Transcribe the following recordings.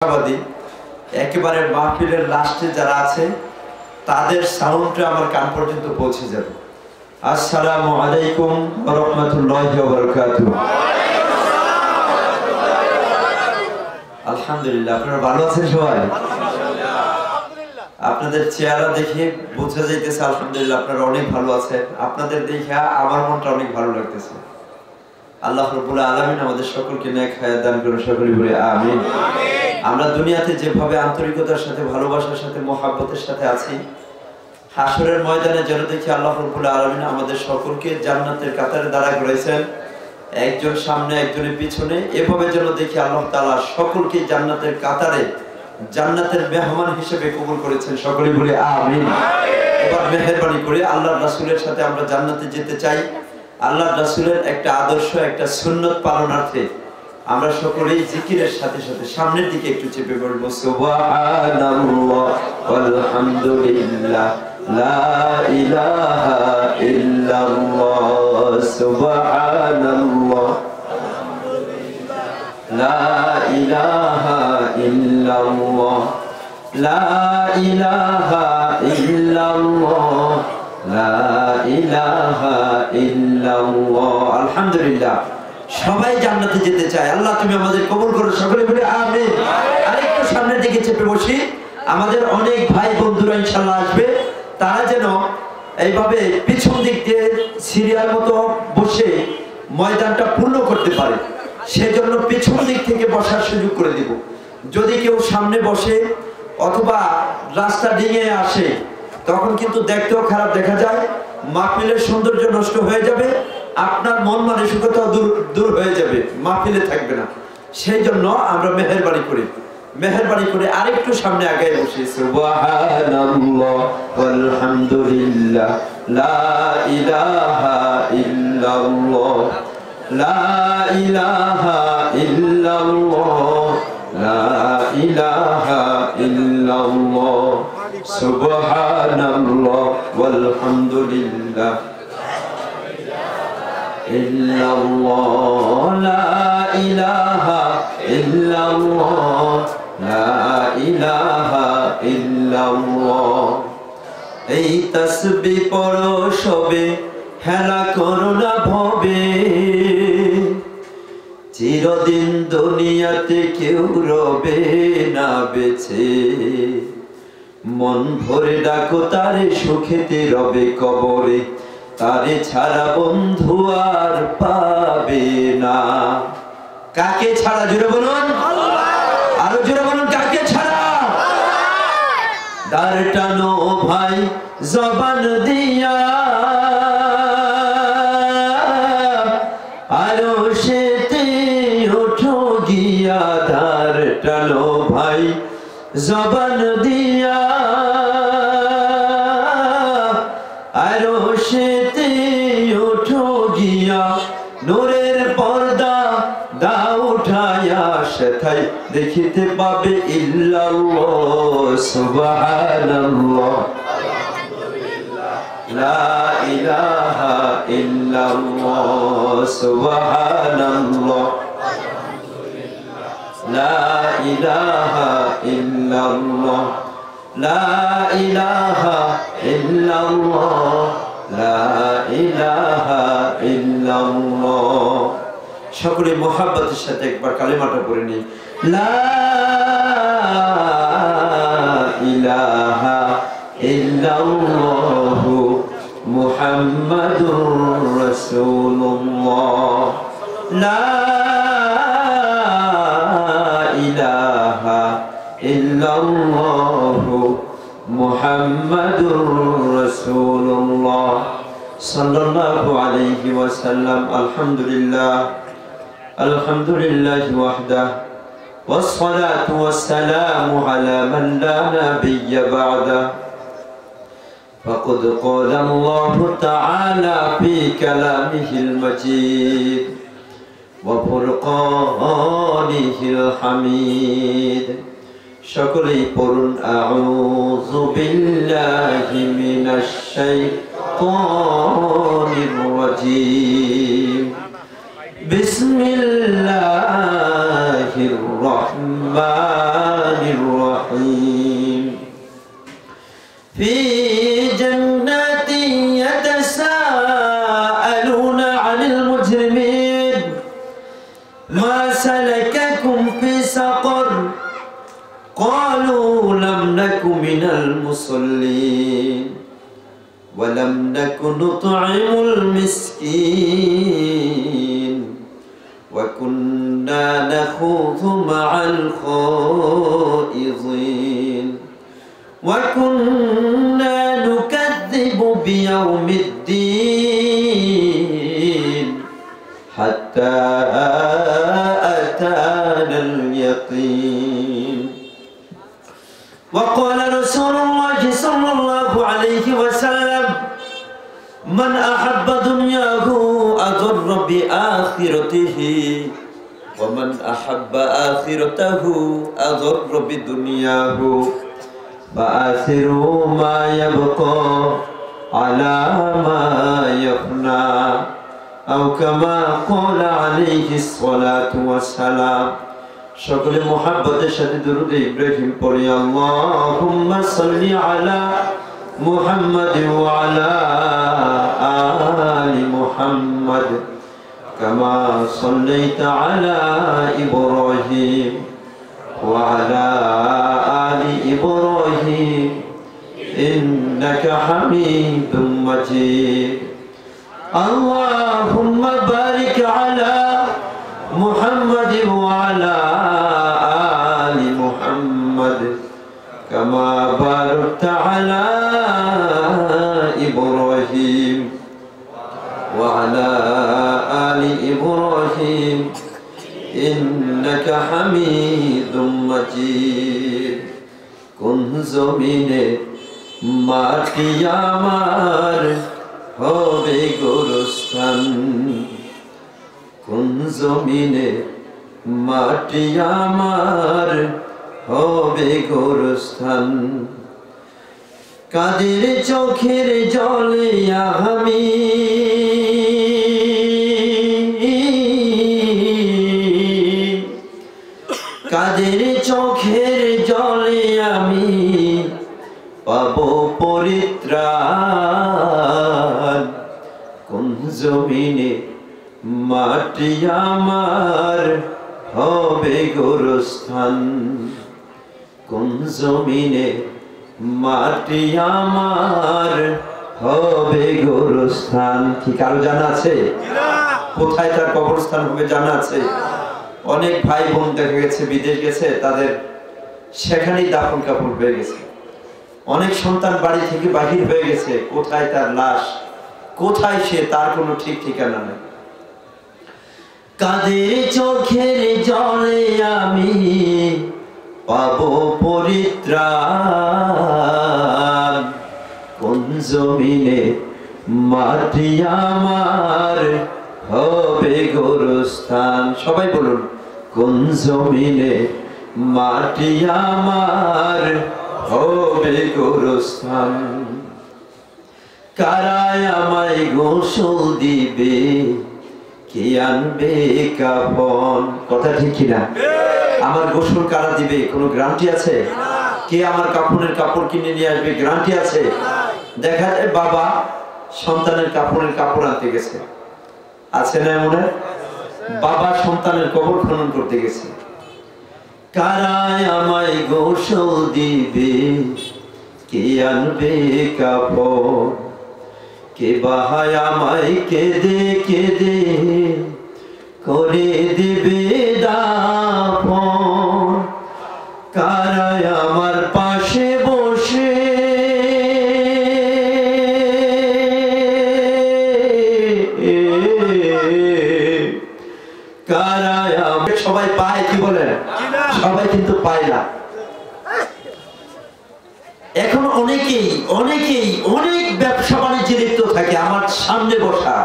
আশাবাদী একেবারে মাহফিলের লাস্টে যারা আছে তাদের সাউন্ডটা আমার কান পর্যন্ত পৌঁছে যাবে। আসসালামু আলাইকুম ওয়া রাহমাতুল্লাহি ওয়া বারাকাতুহু। আলহামদুলিল্লাহ, আপনারা ভালো আছেন সবাই? আপনাদের চেহারা দেখে বোঝা যাইতেছে আলহামদুলিল্লাহ আপনারা অনেক ভালো আছেন। আপনাদের দেখে আমার মনটা অনেক ভালো লাগতেছে। আল্লাহ রাব্বুল আলামিন আমাদের সকলকে নেক হায়াত দান করুন, সকলে বলে আমিন। আমরা দুনিয়াতে যেভাবে আন্তরিকতার সাথে, ভালোবাসার সাথে, মহব্বতের সাথে আছি, হাসরের ময়দানে যেন দেখি আল্লাহ রাব্বুল আলামিন আমাদের সকলকে জান্নাতের কাতারে দাঁড়া করেছেন, একজন সামনে একজনের পিছনে, এভাবে যেন দেখি আল্লাহ তাআলা সকলকে জান্নাতের কাতারে জান্নাতের মেহমান হিসেবে কবুল করেছেন, সকলে বলে আমিন। এবার মেহেরবানি করে আল্লাহর রাসূলের সাথে আমরা জান্নাতে যেতে চাই। আল্লাহর রাসূলের একটা আদর্শ, একটা সুন্নত পালনার্থে আমরা সকলেই জিকিরের সাথে সাথে সামনের দিকে একটু চেপে পড়ব। সুবহানাল্লাহ ওয়ালহামদুলিল্লাহ লা ইলাহা ইল্লাল্লাহ, সুবহানাল্লাহ লা ইলাহা ইল্লাল্লাহ, লা ইলাহা ইল্লাল্লাহ, লা ইলাহা ইল্লাল্লাহ। আলহামদুলিল্লাহ, সবাই জান্নাতে যেতে চায়। আল্লাহ তুমি আমাদের কবুল করো, সকলে বলে আমিন। আরেকটু সামনের দিকে চেপে বসি। আমাদের অনেক ভাই বন্ধুরা ইনশাআল্লাহ আসবে, তারা যেন এইভাবে পিছন দিক দিয়ে সিরিয়াল মতো বসে ময়দানটা পূর্ণ করতে পারে, সেজন্য পিছন দিক থেকে বসার সুযোগ করে দিব। যদি কেউ সামনে বসে অথবা রাস্তা ডিঙে আসে তখন কিন্তু দেখতেও খারাপ দেখা যায়, মাহফিলের সৌন্দর্য নষ্ট হয়ে যাবে, আপনার মন মানসিকতা দূর হয়ে যাবে, মাহফিলে থাকবে না। সেই জন্য আমরা মেহেরবানি করে আরেকটু সামনে আগায় বসি। সুবহানাল্লাহ ওয়ালহামদুলিল্লাহ লা ইলাহা ইল্লাল্লাহ, লা ইলাহা ইল্লাল্লাহ, লা ইলাহা ইল্লাল্লাহ, সুবহানাল্লাহ ওয়ালহামদুলিল্লাহ ইল্লাল্লাহ, লা ইলাহা ইল্লাল্লাহ, লা ইলাহা ইল্লাল্লাহ। এই তাসবিহ পড়ো সবে, হেলা করো না ভবে, চিরদিন দুনিয়াতে কেউ রবে না বেঁচে, মন ভরে ডাকো তারে সুখেতে রবে কবরে, তারে ছাড়া বন্ধু আর পাবে না। কাকে ছাড়া? জোরে বলুন, আরো জোরে বলুন, কাকে ছাড়া? দাঁড় টানো ভাই জবান দিয়া, আরো সেতে ওঠো গিয়া, দাঁড় টানো ভাই জবান দিয়া, আরো সেতে ওঠো গিয়া, নূরের পর্দা দাও উঠায়া, সেথায় দেখিতে পাবে ইল্লাল্লাহ, সুবহানাল্লাহ লা ইলাহা ইল্লাল্লাহ, সুবহানাল্লাহ লা ইলাহা ইল্লাল্লাহ, লা ইলাহা ইল্লাল্লাহ, লা ইলাহা ইল্লাল্লাহ। সকলে মুহাব্বতের সাথে একবার কালেমাটা পড়ে নিই। লা ইলাহা ইল্লাল্লাহু মুহাম্মাদুর রাসূলুল্লাহ, লা ইলাহা ইল্লাল্লাহু মুহাম্মাদুর রাসূলুল্লাহ সাল্লাল্লাহু আলাইহি ওয়াসাল্লাম। আলহামদুলিল্লাহ, আলহামদুলিল্লাহি ওয়াহদাহু ওয়াসসালাতু ওয়াসসালামু আলা মান লা নাবিয়্যা বা'দাহু। ফাকাদ ক্বালা আল্লাহু তাআলা ফি কালামিহিল মাজিদ ওয়া ফুরকানিহিল হামিদ। সকলেই পড়ুন আউযু বিল্লাহি মিনাশ শাইতানির রাজীম। বিসমিল্লাহির রহমানির في جنات يتساءلون عن المجرمين ما سلككم في سقر قالوا لم نك من المصلين ولم نك نطعم المسكين وكنا نخوض مع الخائضين وكنا نكذب بيوم الدين حتى أتانا اليقين وقال رسول الله صلى الله عليه وسلم من أحب دنياه أضر بآخرته ومن أحب آخرته أضر بدنياه فآثروا ما يبقى على ما يفنى أو كما قال عليه الصلاة والسلام সকলে মুহাব্বতের সাথে দুরূদ ইব্রাহিম পড়ি আল্লাহুম্মা সাল্লি আলা মুহাম্মাদ ওয়া আলা আলি মুহাম্মাদ কামা সাল্লাইতা আলা ইব্রাহিম ওয়া আলা আলি ইব্রাহিম ইন্নাকা হামিদুম মাজিদ আল্লাহুম্মা বারিক আলা محمد وعلى آل محمد كما باركت على إبراهيم وعلى آل إبراهيم إنك حميد مجيد কোন জমিনে মাটি আমার হবে গোরস্থান কোন জমিনে মাটি আমার হবে গোরস্থান কাদের চোখের জলে আমি কাদের চোখের জলে আমি পাবো পরিত্রাণ কোন জমিনে মাটি আমার হবে গোরস্থান কোন জমিনে মাটি আমার হবে গোরস্থান কি কারো জানা আছে কোথায় তার কবরস্থান হবে জানা আছে অনেক ভাই বোন দেখা গেছে বিদেশ গেছে তাদের সেখানেই দাফন কাফন হয়ে গেছে অনেক সন্তান বাড়ি থেকে বাহির হয়ে গেছে কোথায় তার লাশ কোথায় সে তার কোনো ঠিক ঠিকানা নেই কাদের চোখের জলে আমি পাবো পরিত্রাণ কোন জমিনে মাটি আমার হবে গোরস্থান সবাই বলুন কোন জমিনে মাটি আমার হবে গোরস্থান কারায় আমায় গোসল দিবে কে আনবে কাফন কথা ঠিক কিনা আমার গোসল কারা দিবে কোনো গ্যারান্টি আছে কে আমার কাফনের কাপড় কিনে নিয়ে আসবে গ্যারান্টি আছে দেখা যায় বাবা সন্তানের কাফনের কাপড় আনতে গেছে আছে না মনে বাবা সন্তানের কবর খনন করতে গেছে কারায় আমায় গোসল দিবে কে আনবে কাফন কে বাহায় আমায় কেঁদে কেঁদে করে দিবে দাফন কারায় আমার পাশে বসে কারায় সবাই পায় কি বলেন সবাই কিন্তু পায় না এখন অনেকেই অনেক ব্যবসা বাণিজ্যে লিপ্ত থাকে আমার সামনে বসা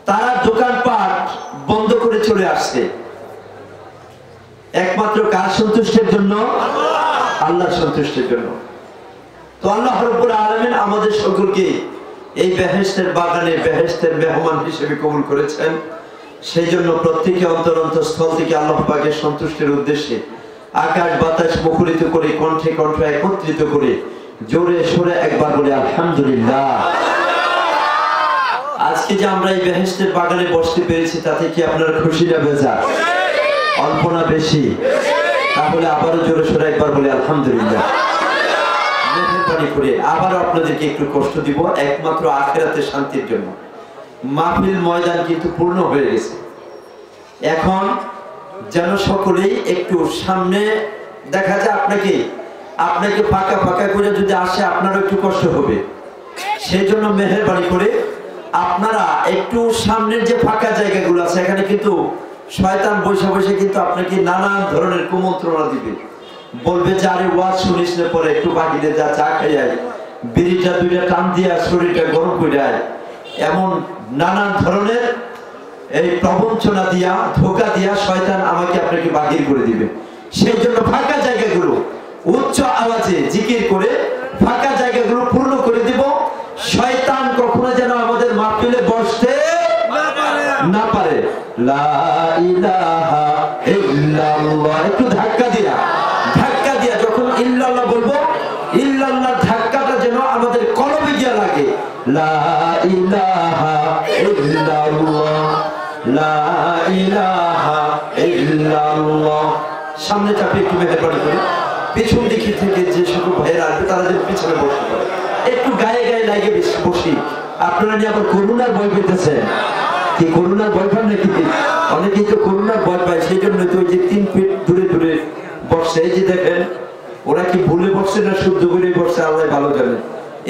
তারা দোকানপাট বন্ধ করে চলে আসছে একমাত্র কার সন্তুষ্টির জন্য আল্লাহর সন্তুষ্টির জন্য তো আল্লাহ রাব্বুল আলামিন আমাদের সকলকে এই বেহেশতের বাগানে বেহেশতের মেহমান হিসেবে কবুল করেছেন সেই জন্য প্রত্যেককে অন্তরস্থল থেকে আল্লাহ পাকের সন্তুষ্টির উদ্দেশ্যে আকাশ বাতাস মুখরিত করে কণ্ঠে কণ্ঠ একত্রিত করে জোরে সোরে একবার বলি আলহামদুলিল্লাহ। আজকে যে আমরা এই বেহেশতের বাগানে বসতে পেরেছি তাতে কি আপনারা খুশি না বেজার? অল্প না বেশি? তাহলে আবারও জোরে সোরে একবার বলি আলহামদুলিল্লাহ। মেহেরবানি করে আবারও আপনাদেরকে একটু কষ্ট দিব একমাত্র আখিরাতের শান্তির জন্য। মাহফিল ময়দান কিন্তু পূর্ণ হয়ে গেছে, এখন যেন সকলেই একটু সামনে দেখা যায়। আপনাকে ফাঁকা ফাঁকা করে যদি আসে আপনারও একটু কষ্ট হবে, সেই জন্য মেহেরবানি করে আপনারা একটু সামনের যে ফাঁকা জায়গাগুলো আছে এখানে কিন্তু শয়তান বসে বসে কিন্তু আপনাকে নানান ধরনের কুমন্ত্রণা দিবে, বলবে যে আরে ওয়াজ শুনিস না, পরে একটু বাকিতে যা চা খাই আয়, বিড়িটা দুইটা টান দিয়া শরীরটা গরম করে আয়, এমন নানান ধরনের এই প্রবঞ্চনা দিয়া ধোকা দিয়া শয়তান আমাকে আপনাকে বাহির করে দিবে। সেই জন্য ফাঁকা জায়গাগুলো উচ্চ আওয়াজে জিকির করে ফাঁকা জায়গাগুলো পূর্ণ করে দিব, শয়তান কখনো যেন আমাদের মাহফিলে বসতে না পারে। লা ইলাহা ইল্লাল্লাহ, একটু ধাক্কা দিয়া যখন ইল্লাল্লাহ বলবো, ইল্লাল্লাহর ধাক্কাটা যেন আমাদের কলবে গিয়ে লাগে। লা ইলাহা ইল্লাল্লাহ, লা ইলাহা ইল্লাল্লাহ। সামনে চাপে একটু মেহেরবানি করে পেছন দিকে থেকে যে সকল ভাইয়েরা আসবে তারা যেন পিছনে বসতে পারে, একটু গায়ে গায়ে লাগে বসি। আপনারা নিয়ে আবার করোনার ভয় পেতেছেন কি? করোনার ভয় পান নাকি? অনেকেই তো করোনার ভয় পায়, সেই জন্য তো ওই যে 3 ফিট দূরে দূরে বসছে। এই যে দেখেন ওরা কি ভুলে বসছে না শুদ্ধ করে বসছে আল্লাহ ভালো জানে।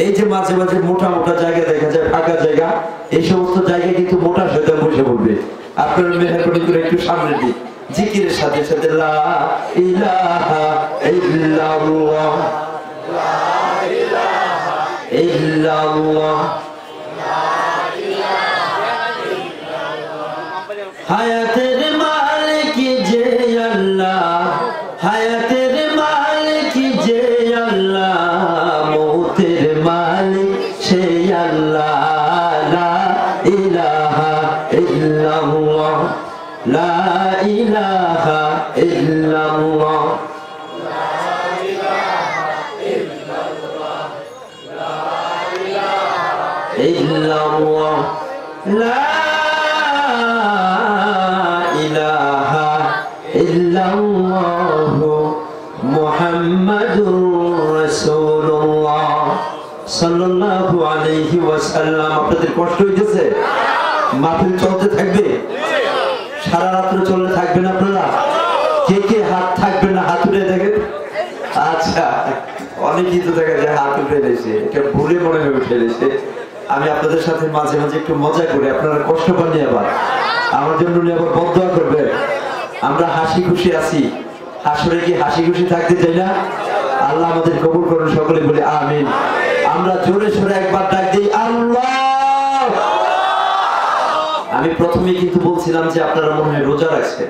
এই যে মাঝে মাঝে মোটা মোটা জায়গা দেখা যায়, ফাঁকা জায়গা, এই সমস্ত জায়গায় কিন্তু মোটা শয়তান বসে পড়বে। আপনারা মেহেরবানি করে একটু সামনের দিক জিকিরের সাথে সাথে লা ইলাহা ইল্লাল্লাহ, লা ইলাহা ইল্লাল্লাহ, হায়াতের মালিক যে আল্লাহ, হায়াতের মালিক যে আল্লাহ, মৌতের মালিক সেই আল্লাহ। লা ইলাহা ইল্লাল্লাহ, লা ইলাহা ইল্লাল্লাহ, লা ইলাহা ইল্লাল্লাহ, লা ইলাহা ইল্লাল্লাহ, লা ইলাহা ইল্লাল্লাহ মুহাম্মাদুর রাসূলুল্লাহ সাল্লাল্লাহু আলাইহি ওয়াসাল্লাম। আপনাদের কষ্ট হইতেছে? মাহফিল চলতে থাকবে, সারা রাত্র চলতে থাকবেন আপনারা? কে কে হাত থাকবেন না হাত উঠে দেখেন। আচ্ছা, অনেকেই তো দেখা যায় হাত উঠে ফেলেছে, এটা ভুলে মনে হয়ে ফেলেছে। আমি আপনাদের সাথে মাঝে মাঝে একটু মজা করি, আপনারা কষ্ট পাননি আবার আমার জন্য আবার বদদোয়া করবেন। আমরা হাসি খুশি আছি, হাসরে কি হাসি খুশি থাকতে চাই না? আল্লাহ আমাদের কবুল করুন, সকলে বলি আমিন। আমরা জোরে সোরে একবার ডাক দিই আল্লাহ। আমি প্রথমে কিন্তু বলছিলাম যে আপনারা মনে হয় রোজা রাখছেন,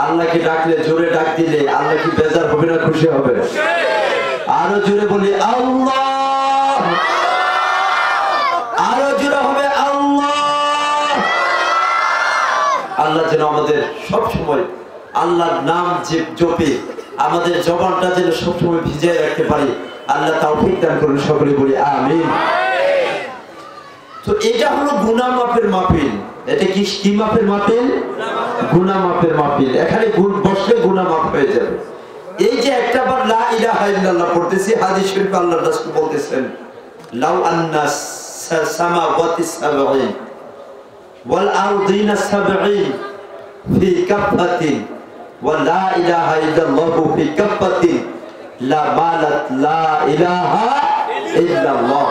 আল্লাহকে ডাকলে জোরে ডাক দিলে আল্লাহ কি বেজার হবে না খুশি হবে? আরো জোরে বলি আল্লাহ, আরো জোরে হবে আল্লাহ। আল্লাহ যেন আমাদের সব সময় আল্লাহর নাম জপে আমাদের জবানটা যেন সবসময় ভিজিয়ে রাখতে পারি, আল্লাহ তাওফিক দান করুন, সকলে বলি আমিন। তো এটা হলো গুনাহ মাফের মাহফিল। এটা কি মাফের মাহফিল? গুনাহ মাফের মাহফিল। এখানে বসলে গুনাহ মাফ হয়ে যাবে। এই যে একটা বার লা ইলাহা ইল্লাল্লাহ পড়তেছি, হাদিস শরীফে আল্লাহর রাসূল বলতেছেন লাউ আন্নাস সামাওয়াতি সাবঈন ওয়াল আরদিনা সাবঈন ফি কাফাতিন ওয়া লা ইলাহা ইল্লাল্লাহু ফি কাফাতিন লা মালাত লা ইলাহা ইল্লাল্লাহ।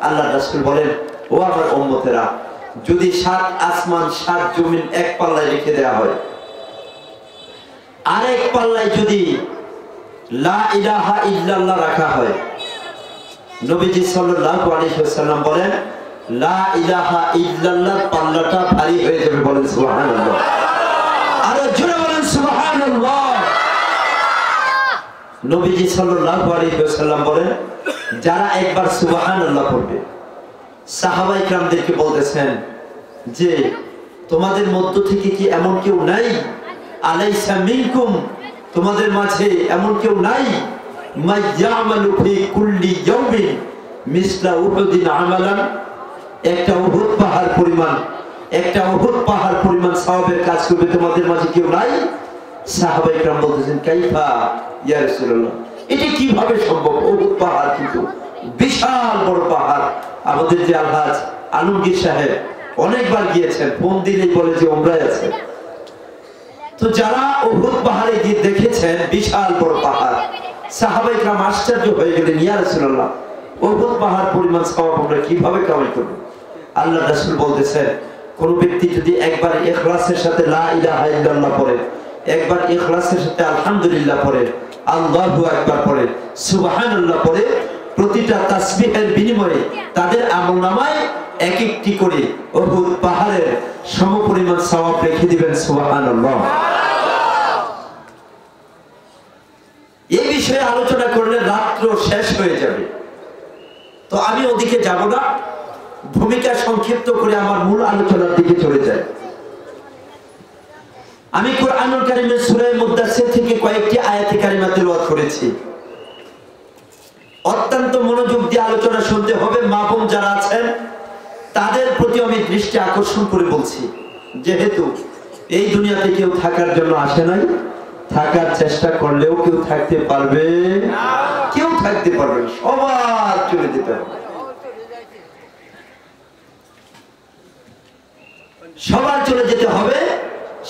আল্লাহর রাসূল বলেন, ও আমার উম্মতেরা, যদি 7 আসমান 7 জমিন এক পাল্লায় রেখে দেওয়া হয়, আরেক পাল্লায় যদি লা ইলাহা ইল্লাল্লাহ রাখা হয়, নবীজি সাল্লাল্লাহু আলাইহি ওয়াসাল্লাম বলেন লা ইলাহা ইল্লাল্লাহ পাল্লাটা ভারী হয়ে যাবে। বলেন সুবহানাল্লাহ, আরো জোরে বলেন সুবহানাল্লাহ। নবীজি সাল্লাল্লাহু আলাইহি ওয়াসাল্লাম বলেন যারা একবার সুবহানাল্লাহ পড়বে, সাহাবায়ে কিরামদেরকে বলতেছেন যে তোমাদের মধ্য থেকে কি এমন কেউ নাই, আলাইসা মিনকুম, তোমাদের মাঝে এমন কেউ নাই মাইয়ামালু ফি কুল্লি ইয়াউমিন মিসলা উহুদিন আমালান, একটা উহুদ পাহাড় পরিমাণ, একটা উহুদ পাহাড় পরিমাণ সওয়াবের কাজ করবে তোমাদের মাঝে কেউ নাই? সাহাবায়ে কেরাম বলতেছেন কাইফা ইয়া রাসূলুল্লাহ, এটা কিভাবে সম্ভব? উহুদ পাহাড় কিন্তু বিশাল বড় পাহাড়। আমাদের যে আলহাজ আলমগীর সাহেব অনেকবার গিয়েছেন, ফোন দিলেই বলে যে ওমরায় আছে। তো যারা উহুদ পাহাড়ে গিয়ে দেখেছেন বিশাল বড় পাহাড়, সাহাবায়ে কেরাম আশ্চর্য হয়ে গেলেন, ইয়া রাসূলুল্লাহ উহুদ পাহাড় পরিমাণ সওয়াব আমরা কিভাবে কামাই করব? আল্লাহ রাসূল বলতেছেন, কোন ব্যক্তি যদি একবার ইখলাসের সাথে লা ইলাহা ইল্লাল্লাহ পড়ে, একবার ইখলাসের সাথে আলহামদুলিল্লাহ পড়ে, আল্লাহু আকবার পড়ে, সুবহানাল্লাহ পড়ে, প্রতিটা তাসবিহের বিনিময়ে তাদের আমলনামায় এক একটি করে উহুদ পাহাড়ের সমপরিমাণ সওয়াব রেখে দিবেন। সুবহানাল্লাহ। এই বিষয়ে আলোচনা করলে রাত্র শেষ হয়ে যাবে, তো আমি ওদিকে যাব না, ভূমিকা সংক্ষিপ্ত করে আমার মূল আলোচনার দিকে চলে যাই। আমি কুরআনুল কারীমের সূরা মুদ্দাসসির থেকে কয়েকটি আয়াতে কারিমা তেলাওয়াত করেছি। অত্যন্ত মনোযোগ দিয়ে আলোচনা শুনতে হবে। মা বোন যারা আছেন তাদের প্রতি আমি দৃষ্টি আকর্ষণ করে বলছি, যেহেতু এই দুনিয়াতে কেউ থাকার জন্য আসে নাই, থাকার চেষ্টা করলেও কেউ থাকতে পারবে না, কেউ থাকতে পারবে না, সবার চলে যেতে হবে, সবার চলে যেতে হবে।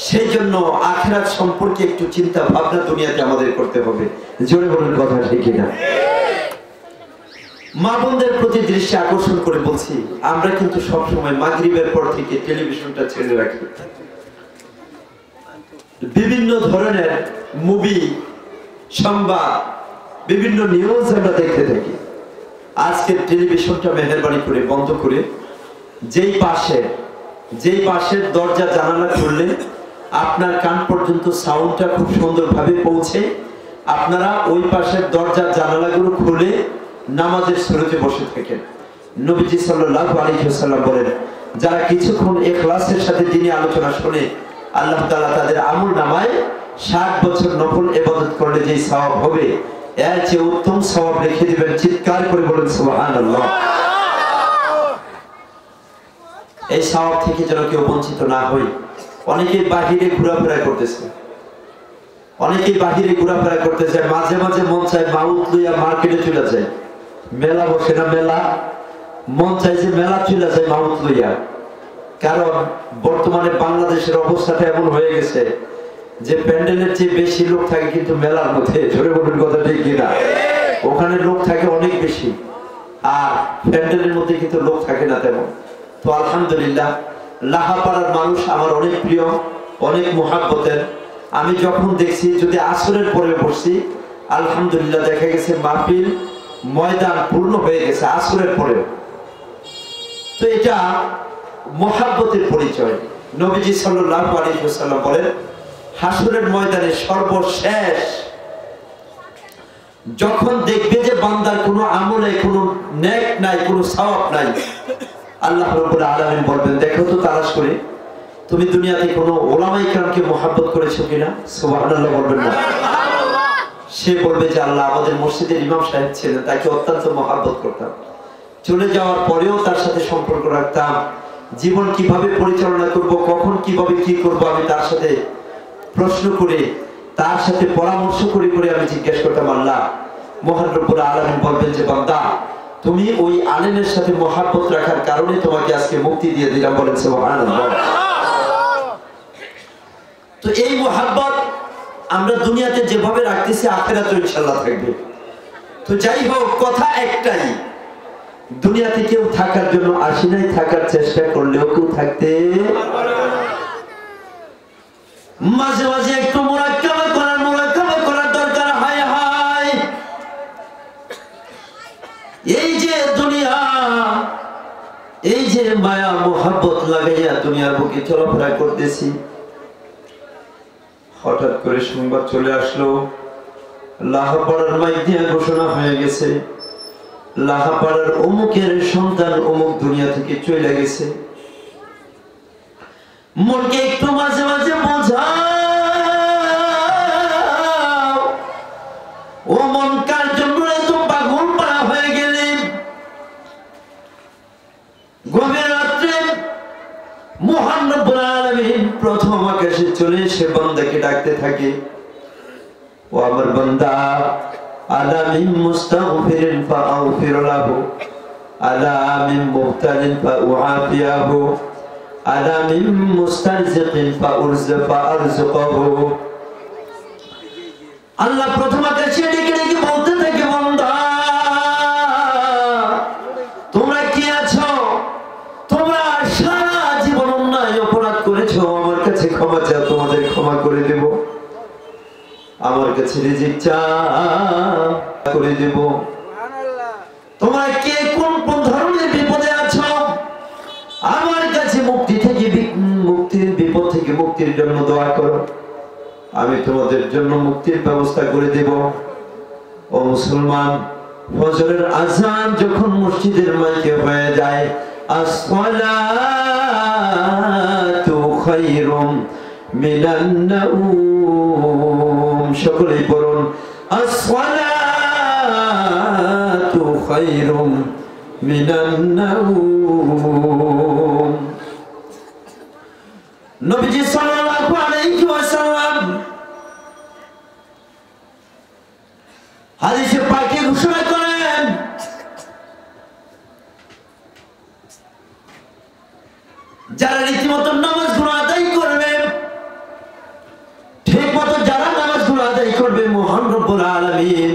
সেই জন্য আখিরাত সম্পর্কে একটু চিন্তা ভাবনা দুনিয়াতে আমাদের করতে হবে। জোরে বলুন কথা ঠিক না? মা বোনদের প্রতি দৃষ্টি আকর্ষণ করে বলছি, আমরা কিন্তু সবসময় মাগরিবের পর থেকে টেলিভিশনটা ছেড়ে রাখি, বিভিন্ন ধরনের মুভি, সংবাদ, বিভিন্ন নিউজ আমরা দেখতে থাকি। আজকে টেলিভিশনটা মেহেরবানি করে বন্ধ করে যেই পাশের দরজা জানালা খুললে আপনার কান পর্যন্ত সাউন্ডটা খুব সুন্দরভাবে পৌঁছে, আপনারা ওই পাশের দরজার জানালাগুলো খুলে নামাজের সুরতে বসে থাকেন। নবীজি সাল্লাল্লাহু আলাইহি ওয়াসাল্লাম বলেন, যারা কিছুক্ষণ ইখলাসের সাথে দ্বীনি আলোচনা শুনে আল্লাহ তাআলা তাদের আমলনামায় 60 বছর নফল ইবাদত করলে যে সওয়াব হবে, এর চেয়ে উত্তম সওয়াব রেখে দিবেন। চিৎকার করে বলেন সুবহানাল্লাহ। এই সওয়াব থেকে যেন কেউ বঞ্চিত না হই। অনেকেই বাহিরে ঘোরাফেরা করতেছে, মাঝে মাঝে মন চায় মাউথ লইয়া মার্কেটে চলে যায়, মেলা বসে না মেলা, মন চাই যে মেলা চলে যায় মাউথ লইয়া। কারণ বর্তমানে বাংলাদেশের অবস্থাটা এমন হয়ে গেছে যে প্যান্ডেলের চেয়ে বেশি লোক থাকে কিন্তু মেলার মধ্যে। জোরে বলুন কথা ঠিক কিনা? ওখানে লোক থাকে অনেক বেশি, আর প্যান্ডেলের মধ্যে কিন্তু লোক থাকে না তেমন। তো আলহামদুলিল্লাহ, লাহাপাড়ার মানুষ আমার অনেক প্রিয়, অনেক মুহাব্বতের। আমি যখন দেখছি, যদি আসরের পরে বসছি, আলহামদুলিল্লাহ দেখা গেছে মাহফিল ময়দান পূর্ণ হয়ে গেছে আসরের পরেও। তো এটা মুহাব্বতের পরিচয়। নবীজি সাল্লাল্লাহু আলাইহি ওয়াসাল্লাম বলেন, হাসরের ময়দানে সর্বশেষ যখন দেখবে যে বান্দার কোনো আমলে কোনো নেক নাই, কোনো সওয়াব নাই, আল্লাহ রাব্বুল আলামিন বলবেন, দেখো তো তালাশ করে তুমি দুনিয়াতে কোনো ওলামায়ে কেরামকে মুহাব্বত করেছো কিনা? সুবহানাল্লাহ বলবেন না? সে বলবে যে আল্লাহ, আমাদের মসজিদের ইমাম সাহেব ছিলেন, তাকে অত্যন্ত মুহাব্বত করতাম, চলে যাওয়ার পরেও তার সাথে সম্পর্ক রাখতাম, জীবন কিভাবে পরিচালনা করব, কখন কিভাবে কি করব, আমি তার সাথে প্রশ্ন করে, তার সাথে পরামর্শ করে আমি জিজ্ঞেস করতাম। আল্লাহ মহান রব্বুল আলামিন বলবেন যে বান্দা, তুমি ওই আলেমের সাথে মুহাব্বত রাখার কারণে তোমাকে আজকে মুক্তি দিয়ে দিলাম। বলেন সুবহানাল্লাহ। তো এই মুহাব্বত আমরা দুনিয়াতে যেভাবে রাখতেছি, আখিরাতে ইনশাআল্লাহ থাকবে। তো যাই হোক, কথা একটাই, দুনিয়াতে কেউ থাকার জন্য আসি নাই, থাকার চেষ্টা করলেও কেউ থাকতে মাঝে মাঝে একটু মুরাক্কাবা করার দরকার। হায় হায়, এই যে দুনিয়া, এই যে মায়া মোহাব্বত লাগাইয়া দুনিয়ার বুকে চলাফেরা করতেছি, হঠাৎ করে সংবাদ চলে আসলো, লাহাপাড়ার মাইক দিয়ে ঘোষণা হয়ে গেছে, লাহাপাড়ার অমুকের সন্তান অমুক দুনিয়া থেকে চলে গেছে। মনকে একটু মাঝে মাঝে বোঝাও, ও মন কার্য ডাকতে থাকে, ও আমার বান্দা, আলা মিন মুস্তাগফিরিন ফাআগফির লাহু, আলা মিন মুবতালিন ফাউআফিয়াহু, আলা মিন মুস্তারজিকিন ফাআরযুকাহু। আল্লাহ প্রথম আকাশে ডেকে ডেকে বলতে থাকে, বান্দা তোমরা কি আছো? তোমরা সারা জীবন অন্যায় অপরাধ করেছো, আমার কাছে ক্ষমা চাও, তোমাদের ক্ষমা করে দেব। আমার কাছে রিজিক চাও, করে দেব। তোমরা কে কোন ধরনের বিপদে আছো, আমার কাছে মুক্তির বিপদ থেকে মুক্তির জন্য দোয়া করো, আমি তোমাদের জন্য মুক্তির ব্যবস্থা করে দেব। ও মুসলমান, ফজরের আযান যখন মসজিদের মাইকে হয়ে যায়, আসসালাতু খায়রুম মিনান নাউম, সকলেই পড়ুন, আসসালাতু খায়রুম মিনান নাউম। নবীজি সাল্লাল্লাহু আলাইহি ওয়াসাল্লাম হাদিসে পাকে ঘোষণা করেন, যারা রীতিমতো নামাজগুলো আদায় করবে, ঠিক মতো যারা নামাজগুলো আদায় করবে, মহান রব্বুল আলামিন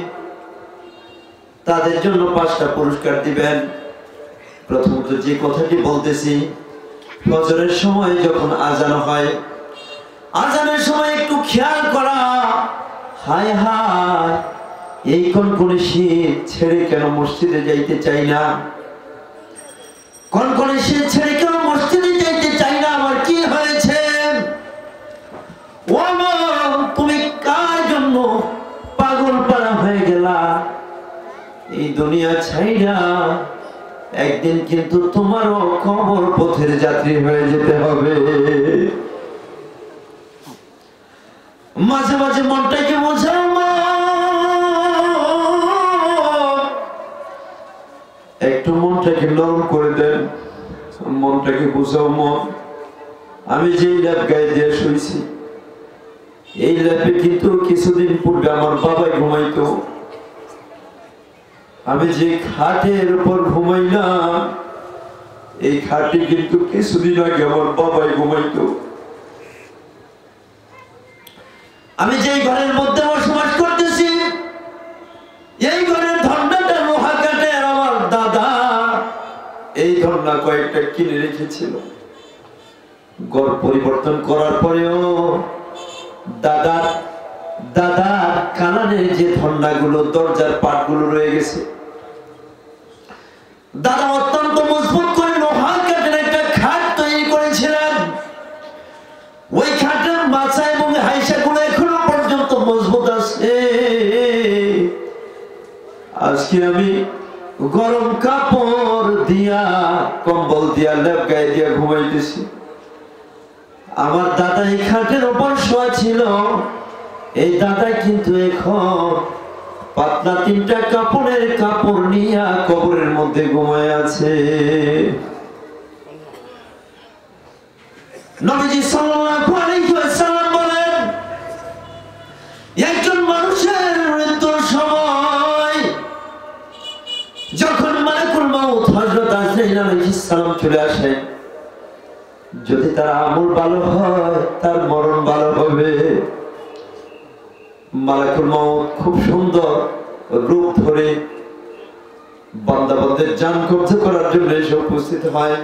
তাদের জন্য 5টা পুরস্কার দিবেন। প্রথমত যে কথাটি বলতেছি, ফজরের সময় যখন আজান হয়, আজানের সময় একটু খেয়াল করা, হায় হায় এই কনকনে শীত ছেড়ে কেন মসজিদে যাইতে চাই না, কনকনে শীত ছেড়ে কেন মসজিদে যাইতে চাই না, আমার কি হয়েছে? ও মন, তুমি কার জন্য পাগল পারা হয়ে গেলা? এই দুনিয়া ছাইড়া একদিন কিন্তু তোমারও কবর পথের যাত্রী হয়ে যেতে হবে। মাঝে মাঝে মনটাকে বোঝাও, একটু মনটাকে নরম করে দেন, মনটাকে বোঝাও। মন, আমি যে ল্যাপ গায়ে দিয়ে শুয়েছি, এই ল্যাপে কিন্তু কিছুদিন পূর্বে আমার বাবা ঘুমাইতো। আমি যে খাটের উপর ঘুমাইলাম, এই খাটে কিন্তু কিছুদিন আগে আমার বাবাই ঘুমাইতো। আমি যে ঘরের মধ্যে বসবাস করতেছি, এই ঘরের ধন্নাটা লোহা কাঠের, আমার দাদা এই ধন্না কয়েকটা কিনে রেখেছিল। ঘর পরিবর্তন করার পরেও দাদার কানানের যে ধন্নাগুলো, দরজার পাটগুলো রয়ে গেছে। দাদা অত্যন্ত মজবুত করে লোহা কাঠের একটা খাট তৈরি করেছিলেন। ওই খাটের মাথা এবং হাইসাগুলো এখনো পর্যন্ত মজবুত আছে। আজকে আমি গরম কাপড় দিয়া, কম্বল দিয়া, লেপ গায়ে দিয়া ঘুমাইতেছি। আমার দাদা এই খাটের উপর শোয়া ছিল। এই দাদা কিন্তু এখন পাতলা 3টা কাপড়ের কাপড় নিয়ে কবরের মধ্যে ঘুমায় আছে। নবীজি সাল্লাল্লাহু আলাইহি ওয়াসাল্লাম বলেন, একজন মানুষের মৃত্যুর সময় যখন মালাকুল মাউত হযরত আজরাইল আলাইহিস সালাম চলে আসে, যদি তার আমল ভালো হয় তার মরণ ভালো হবে। মালাকুল মাউত খুব সুন্দর রূপ ধরে বান্দাবান্দের জান কবজ করার জন্য এসে উপস্থিত হয়।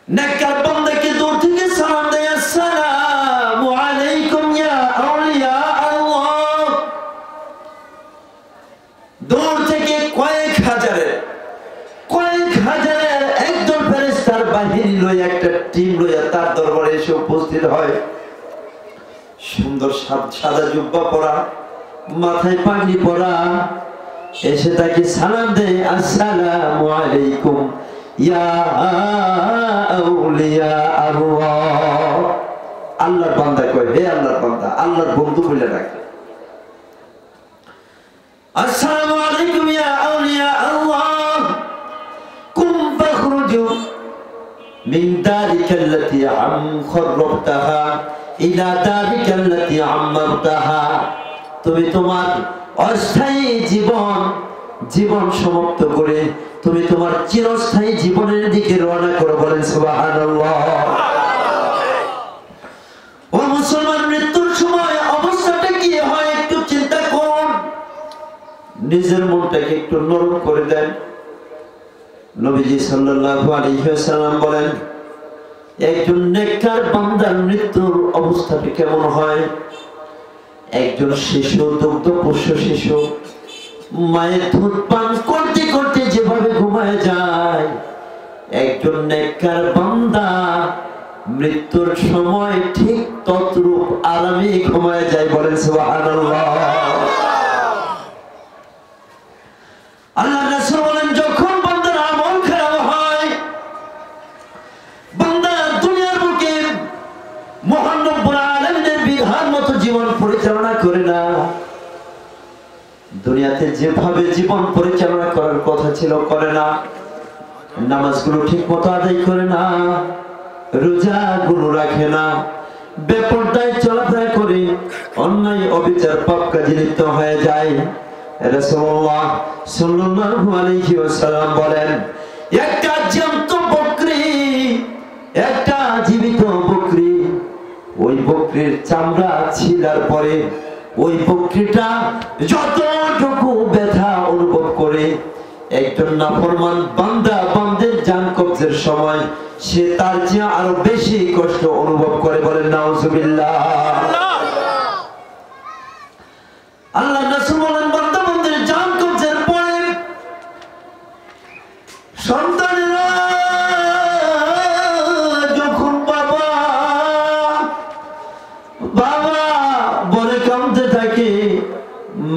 নেককার বান্দাকে দূর থেকে সালাম দেয়, আসসালামু আলাইকুম ইয়া আউলিয়া আল্লাহ। দূর থেকে কয়েক হাজারের একজন ফেরেশতার বাহিনী লইয়া, একটা টিম লইয়া তার দরবারে এসে উপস্থিত হয়। সুন্দর সাদা জুব্বা পরা, মাথায় পাগড়ি পরা, এসে তাকে সালাম দেয়, আসসালামু আলাইকুম ইয়া আউলিয়া আল্লাহ। আল্লাহর বান্দা কয়, হে আল্লাহর বান্দা, আল্লাহর বন্ধু বলে ডাকে, আসসালামু আলাইকুম ইয়া আউলিয়া আল্লাহ, কুম ফাখরুজু মিন দারিকাল্লাতী আম খররবতাহা ইলা দারিকাল্লাতি আম্মারতাহা, তুমি তোমার অস্থায়ী জীবন সমাপ্ত করে তুমি তোমার চিরস্থায়ী জীবনের দিকে রওনা করো। বলেন সুবহানাল্লাহ। ও মুসলমান, মৃত্যুর সময় অবস্থাটা কি হয় একটু চিন্তা করুন, নিজের মনটাকে একটু নরম করে দেন। নবীজি সাল্লাল্লাহু আলাইহি ওয়াসাল্লাম বলেন, একজন নেককার বান্দার মৃত্যুর অবস্থাটা কেমন হয়? একজন শিশু, দুগ্ধপোষ্য শিশু মায়ের দুধ পান করতে করতে যেভাবে ঘুমায় যায়, একজন নেককার বান্দা মৃত্যুর সময় ঠিক তদ্রূপ আরামে ঘুমায় যায়। বলেন সুবহানাল্লাহ। আল্লাহ রাসূল বলেন, যখন বান্দার আমল খারাপ হয়, বান্দা দুনিয়ার বুকে মহান রব্বুল আলামিনের বিধান মতো জীবন পরিচালনা করে না, দুনিয়াতে যেভাবে জীবন পরিচালনা করার কথা ছিল করে না, নামাজগুলো ঠিক মতো আদায় করে না, রোজাগুলো রাখে না, বেপরদায় চলাফেরা করে অন্যায় অবিচার পাপ কাজে লিপ্ত হয়ে যায়। রাসূলুল্লাহ সাল্লাল্লাহু আলাইহি ওয়াসাল্লাম বলেন, একটা জ্যান্ত বকরি, একটা জীবিত বকরি, ওই বকরির চামড়া ছিলার পরে ওই বকরিটা যতটুকু ব্যথা অনুভব করে, একজন নাফরমান বান্দা বান্দের জান কবজের সময় সে তার চেয়ে আরো বেশি কষ্ট অনুভব করে। বলেন নাউজুবিল্লাহ। আল্লাহ রাসূল বলেন, বান্দা বান্দের জান কবজের পরে সন্তানেরা যখন বাবা বলে কাঁদতে থাকে,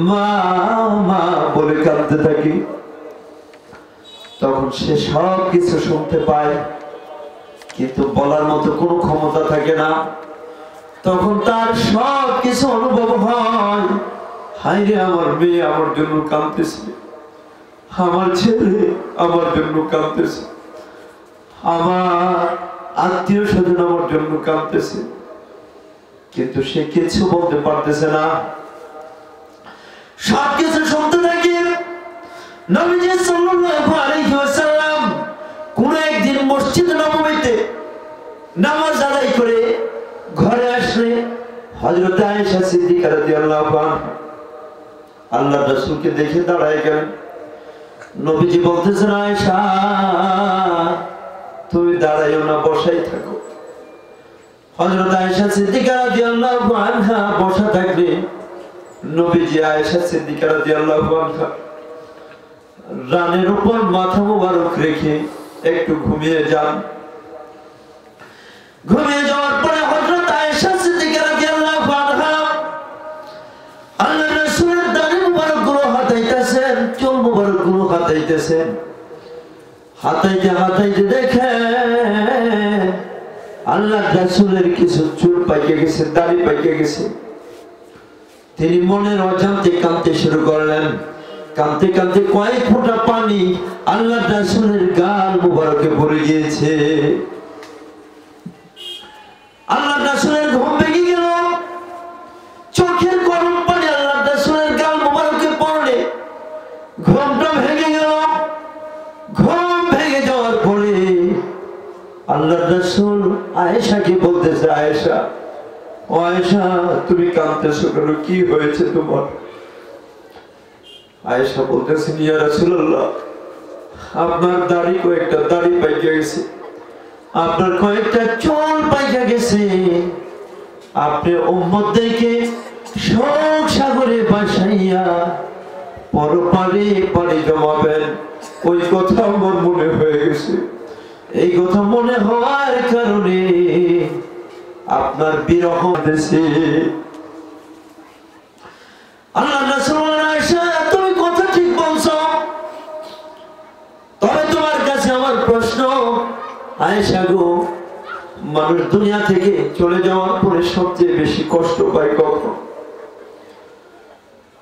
মা মা বলে কাঁদতে থাকে, তখন সে সব কিছু শুনতে পায় কিন্তু বলার মতো কোনো ক্ষমতা থাকে না। তখন তার সব কিছু অনুভব হয়, হায় রে আমার মেয়ে আমার জন্য কাঁদতেছে, আমার ছেলে আমার জন্য কাঁদতেছে, আমার আত্মীয় স্বজন আমার জন্য কাঁদতেছে, কিন্তু সে কিছু বলতে পারতেছে না, সব কিছু শুনতে থাকে। নবীজি সাল্লাল্লাহু আলাইহি ওয়াসাল্লাম কোন একদিন মসজিদ নববীতে নামাজ আদায় করে ঘরে আসলে হযরত আয়েশা সিদ্দিকা রাদিয়াল্লাহু আনহা আল্লাহর রাসূলকে দেখে দাঁড়ায় গেলেন। নবীজি বলতেছেন, আয়েশা তুমি দাঁড়াইও না, বসাই থাকো। হযরত আয়েশা সিদ্দিকা রাদিয়াল্লাহু আনহা বসা থাকলে নবীজি আয়েশা সিদ্দিকা রাদিয়াল্লাহু আনহা রানের উপর মাথা মোবারক রেখে একটু ঘুমিয়ে যান। ঘুমিয়ে যাওয়ার পরে হযরত আয়েশা সিদ্দিকা রাদিয়াল্লাহু আনহা আল্লাহর রাসূলের দাড়ি মোবারক গুলো হাতাইতেছেন, চুল মোবারক গুলো হাতাইতেছেন। হাতাইতে হাতাইতে দেখে আল্লাহর রাসূলের কিছু চুল পাইকে গেছে, দাড়ি পাইকে গেছে। তিনি মনের অজান্তে কাঁদতে শুরু করলেন। কাঁদতে কাঁদতে কয়েক ফোঁটা পানি আল্লাহর রাসূলের গাল মুবারকে পড়ে গিয়েছে। আল্লাহর রাসূলের ঘুম ভেঙে গেল। চোখের গরম পানি আল্লাহর রাসূলের গাল মুবারকে পড়লে ঘুমটা ভেঙে গেল। ঘুম ভেঙে যাওয়ার পরে আল্লাহর রাসূল আয়েশাকে বলতেছে, আয়েশা, ও আয়েশা তুমি কাঁদতেছো কেন, কি হয়েছে তোমার? আয়েশা বলতেছেন, ইয়া রাসূলুল্লাহ, আপনার দাড়ি কয়েকটা দাড়ি পাইকে গেছে, আপনার কয়েকটা চুল পাইকে গেছে, আপনি উম্মতদেরকে শোক সাগরে ভাসাইয়া পরপারে পানি জমাবেন, ওই কথা আমার মনে হয়ে গেছে। এই কথা মনে হওয়ার কারণে আপনার বিরহ দেশে। আল্লাহ রাসূল, আয়েশা তুমি কথা ঠিক বলছো, তবে তোমার কাছে আমার প্রশ্ন, আয়েশা গো, মানুষ দুনিয়া থেকে চলে যাওয়ার পরে সবচেয়ে বেশি কষ্ট পায় কখন?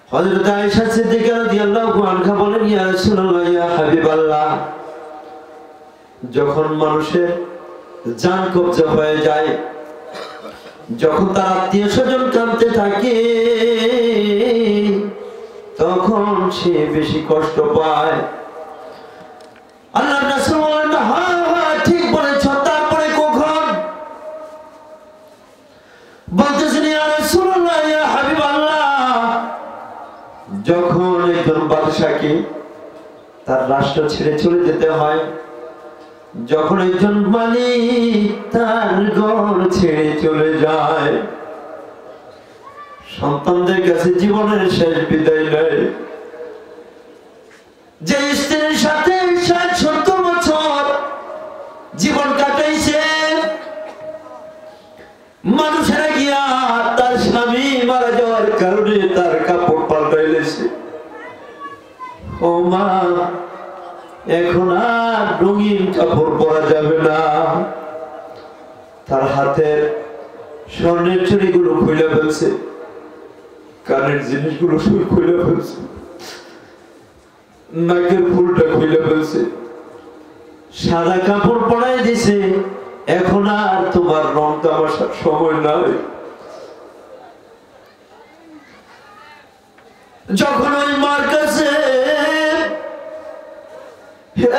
হযরত আয়েশা সিদ্দিকা রাদিয়াল্লাহু আনহা বলেন, ইয়া রাসূলুল্লাহ, ইয়া হাবিবাল্লাহ, যখন মানুষের জান কবজা হয়ে যায়, যখন তার আত্মীয় স্বজন কাঁদতে থাকে তখন সে বেশি কষ্ট পায়। আল্লাহর রাসূল বলেন, হ্যাঁ ঠিক বলেছ, তারপরে কখন? বলতেছেন, ইয়া রাসূলুল্লাহ, ইয়া হাবিবাল্লাহ, যখন একজন বাদশাকে তার রাষ্ট্র ছেড়ে চলে যেতে হয়, যখন একজন মালিক তার ঘর ছেড়ে চলে যায়, সন্তানদের কাছে জীবনের শেষ বিদায় নেয়, যে স্ত্রীর সাথে 60-70 বছর জীবন কাটাইছে, মানুষেরা গিয়া তার স্বামী মারা যাওয়ার কারণে তার কাপড় পাল্টাইলেছে। ও মা, এখন আর রঙিন কাপড় পরা যাবে না। তার হাতের স্বর্ণের চুড়িগুলো খুলে ফেলছে, কানের জিনিসগুলো সব খুলে ফেলছে, নাকের ফুলটা খুলে ফেলছে, সাদা কাপড় পরাই দিছে। এখন আর তোমার রং তামাশার সময় নাই। যখন ওই মার কাছে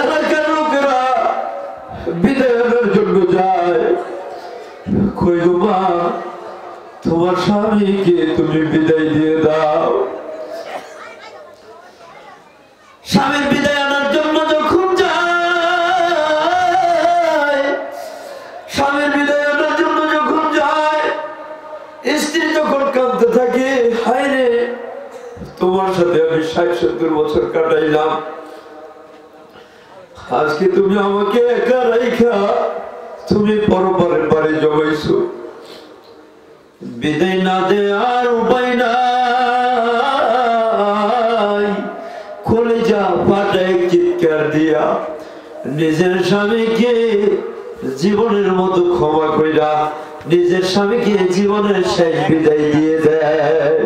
এলাকার লোকেরা বিদায়ের জন্য যায়, কই গো মা, তোমার স্বামীকে তুমি বিদায় দিয়ে দাও। স্বামীর বিদায় আনার জন্য যখন যায়, স্বামীর বিদায় আনার জন্য যখন যায়, স্ত্রী যখন কাঁদতে থাকে, হায় রে, তোমার সাথে আমি 60-70 বছর কাটাইলাম, আজকে তুমি আমাকে একা রাইখা তুমি পরপরের বাড়ি জমাইছো। বিদায় না দে আর উপায় নাই। কলিজা ফাটায় চিৎকার দিয়া নিজের স্বামীকে জীবনের মতো ক্ষমা কইরা নিজের স্বামীকে জীবনের শেষ বিদায় দিয়ে দেয়।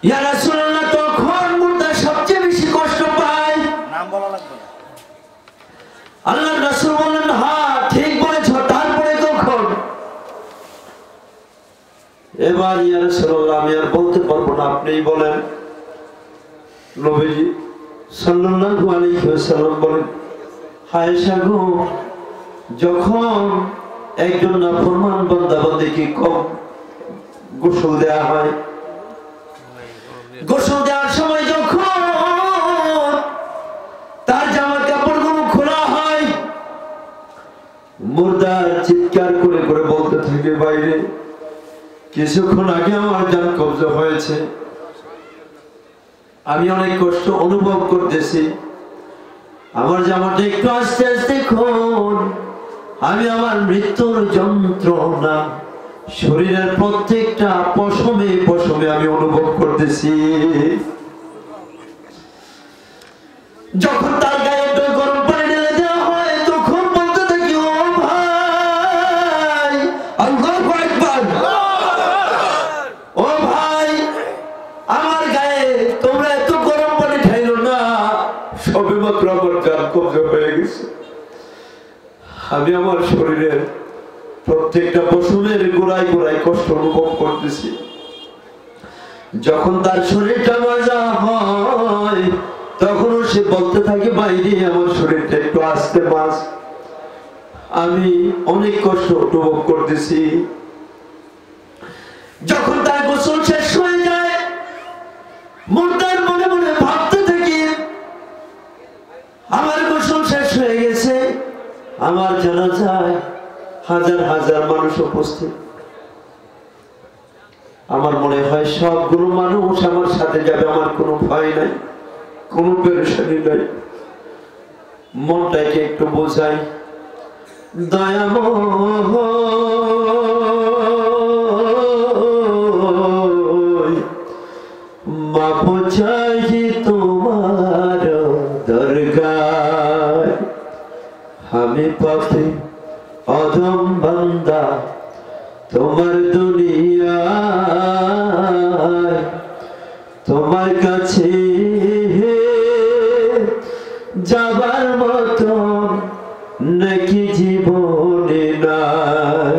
ইয়া রাসূলুল্লাহ, তখন মুর্দা সবচেয়ে বেশি কষ্ট পায়। নাম বলা লাগবে না। আল্লাহর রাসূল বললেন, হ্যাঁ ঠিক বলেছ, তারপরে কখন? এবার ইয়া রাসূলুল্লাহ, আমি আর বলতে পারবো না, আপনিই বলেন। নবীজি সাল্লাল্লাহু আলাইহি ওয়াসাল্লাম বলেন, আয়েশা গো, যখন একজন নাফরমান বান্দা বান্দিকে গোসল দেয়া হয়, গোসল দেওয়ার সময় যখন তার জামা কাপড়গুলো খোলা হয়, মুর্দার চিৎকার করে করে বলতে থাকে, বাইরে কিছুক্ষণ আগে আমার জান কবজা হয়েছে, আমি অনেক কষ্ট অনুভব করতেছি, আমার জামাটা একটু আস্তে আস্তে খোল, আমি আমার মৃত্যুর যন্ত্রণা শরীরের প্রত্যেকটা পশমে পশমে আমি অনুভব করতেছি। যখন তার গায়ে একটু গরম পানি ঢেলে দেওয়া হয়, তখন বলতে থাকি, ও ভাই, আল্লাহু আকবার, ও ভাই, আমার গায়ে তোমরা এত গরম পানি ঢাইলো না, সবেমাত্র আমার জান কবজা হয়ে গেছে, আমি আমার শরীরের প্রত্যেকটা পশমের গোড়ায় গোড়ায় কষ্ট অনুভব করতেছি। যখন তার শরীরটা মাজা হয়, তখনও সে বলতে থাকে, বাইরে আমার শরীরটা একটু আস্তে মাজ, আমি অনেক কষ্ট অনুভব করতেছি। যখন তার গোসল শেষ হয়ে যায়, মুর্দার মনে মনে ভাবতে থাকি, আমার গোসল শেষ হয়ে গেছে, আমার জানাজায় হাজার হাজার মানুষ উপস্থিত, আমার মনে হয় সবগুলো মানুষ আমার সাথে যাবে, আমার কোনো ভয় নাই, কোনো পেরেশানি নাই। মনটাকে একটু বোঝাই, দয়াময় মাপ চাই তোমার দরগায়, আমি পাপী অধম বান্দা তোমার দুনিয়ায়, তোমার কাছে যাবার মতো নাকি জীবনে নাই।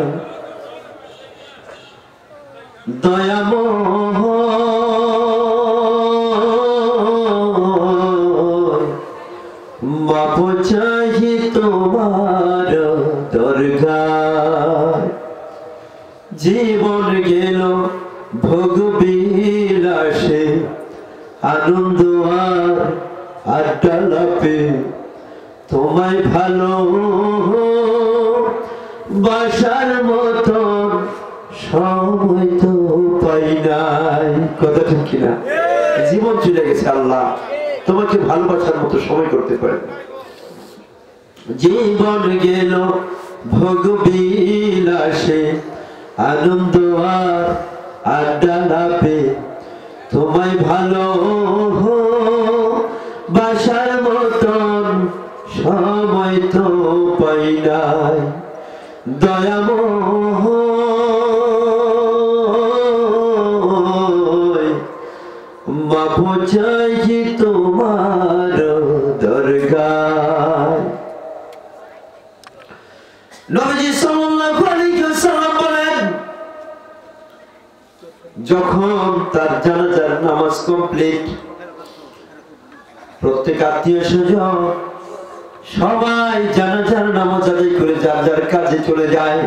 দয়াময় মাপ চাহি তোমার দরগায়। জীবন গেল ভোগ বিলাসে, আনন্দ আর আড্ডা লাপে, তোমায় ভালো বাসার মতন সময় তো পাই নাই। কথা ঠিক কিনা? জীবন চলে গেছে, আল্লাহ তোমাকে ভালোবাসার মতো সময় করতে পারে। জীবন গেল ভোগ বিলাসে, আনন্দ আর আড্ডা লাপে, তোমায় ভালো বাসার মতন সময় তো পাই নাই। দয়াময় মাপ চাহি তোমার দরগায়। নবীজি সাল্লাল্লাহু আলাইহি ওয়াসাল্লাম বলেন, যখন তার জানাজার নামাজ কমপ্লিট, প্রত্যেক আত্মীয় স্বজন সবাই জানাজার নামাজ আদায় করে যার যার কাজে চলে যায়।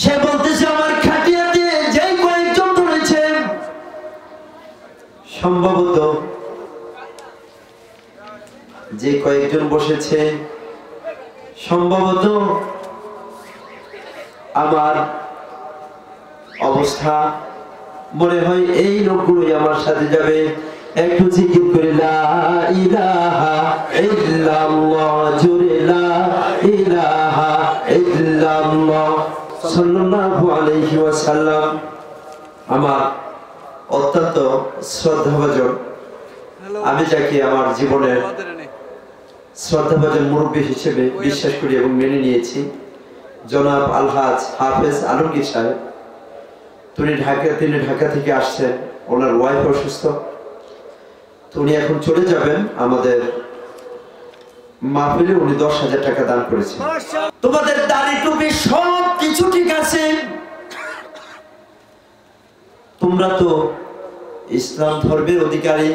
সে বলতেছে, আমার খাটিয়াতে যেই কয়েকজন ধরেছে, সম্ভবত যে কয়েকজন বসেছে, সম্ভবত আমার অবস্থা মনে হয় এই লোকগুলোই আমার সাথে যাবে। একটু জিকির করে লা ইলাহা ইল্লাল্লাহ, জোরে লা ইলাহা ইল্লাল্লাহ সাল্লাল্লাহু আলাইহি ওয়াসাল্লাম। আমার অত্যন্ত শ্রদ্ধাভাজন, আমি যাকে আমার জীবনের শ্রদ্ধাভাজন মুরব্বী হিসেবে বিশ্বাস করি এবং মেনে নিয়েছি, জনাব আলহাজ হাফেজ আলমগীর সাহেব। তিনি ঢাকা থেকে আসছেন, ওনার ওয়াইফ অসুস্থ, উনি এখন চলে যাবেন। আমাদের মাহফিলে উনি 10,000 টাকা দান করেছেন। তোমাদের দাড়ি টুপি সব কিছু ঠিক আছে, তোমরা তো ইসলাম ধর্মের অধিকারী,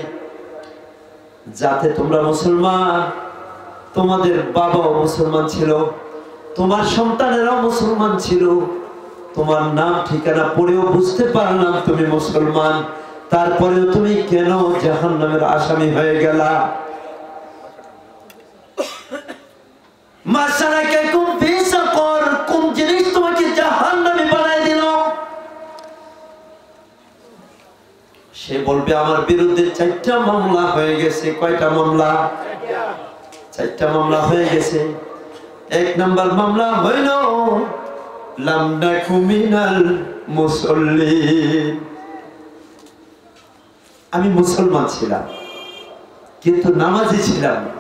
যাতে তোমরা মুসলমান, তোমাদের বাবাও মুসলমান ছিল, তোমার সন্তানেরাও মুসলমান ছিল, তোমার নাম ঠিকানা পড়েও বুঝতে পারলাম তুমি মুসলমান, তারপরেও তুমি কেন জাহান্নামের আসামি হয়ে গেলা? মাশারাকাকুম ফি সাকর, কোন জিনিস তোমাকে জাহান্নামে বানায় দিল? সে বলবে, আমার বিরুদ্ধে 4টা মামলা হয়ে গেছে। কয়টা মামলা? 4টা মামলা হয়ে গেছে। 1 নাম্বার মামলা হইল লাম নাকু মিনাল মুসাল্লিন, আমি মুসলমান ছিলাম কিন্তু নামাজি ছিলাম না।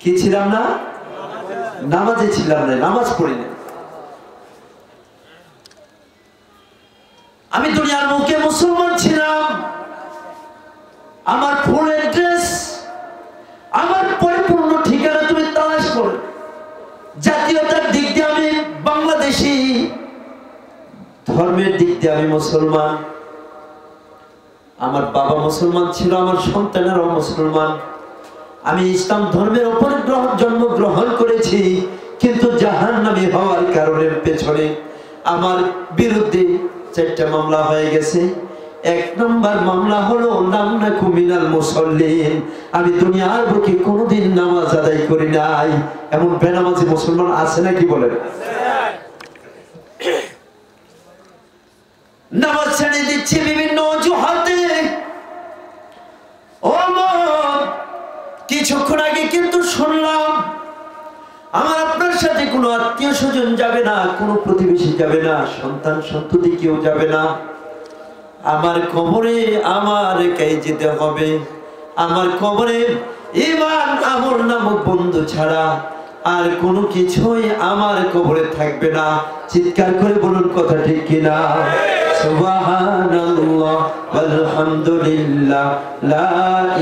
কি ছিলাম না? নামাজি ছিলাম না, নামাজ পড়ি না। আমি দুনিয়ার মুখে মুসলমান ছিলাম, আমার ফুল অ্যাড্রেস, আমার পরিপূর্ণ ঠিকানা তুমি তালাশ করো। জাতীয়তার দিক দিয়ে আমি বাংলাদেশি, ধর্মের দিক দিয়ে আমি মুসলমান, আমার বাবা মুসলমান ছিল, আমার সন্তানেরাও মুসলমান। আমি ইসলাম ধর্মের উপর জন্মগ্রহণ করেছি, কিন্তু জাহান্নামী হওয়ার কারণের পেছনে আমার বিরুদ্ধে 4টা মামলা হয়ে গেছে। 1 নম্বর মামলা হলো লাম নাকু মিনাল মুসাল্লিন, আমি দুনিয়ার বুকে কোনোদিন নামাজ আদায় করি নাই। এমন বেনামাজি মুসলমান আছে নাকি বলেন? নামাজ ছেড়ে দিচ্ছে বিভিন্ন অজুহাতে। কিছুক্ষণ আগে কিন্তু শুনলাম আমার আপনার সাথে কোনো আত্মীয় স্বজন যাবে না, কোনো প্রতিবেশী যাবে না, সন্তান সন্ততি কেউ যাবে না। আমার কবরে আমার একাই যেতে হবে। আমার কবরে ঈমান আমল নামক বন্ধু ছাড়া আর কোনো কিছুই আমার কবরে থাকবে না। চিৎকার করে বলুন কথা ঠিক কিনা? সুবহানাল্লাহ আলহামদুলিল্লাহ লা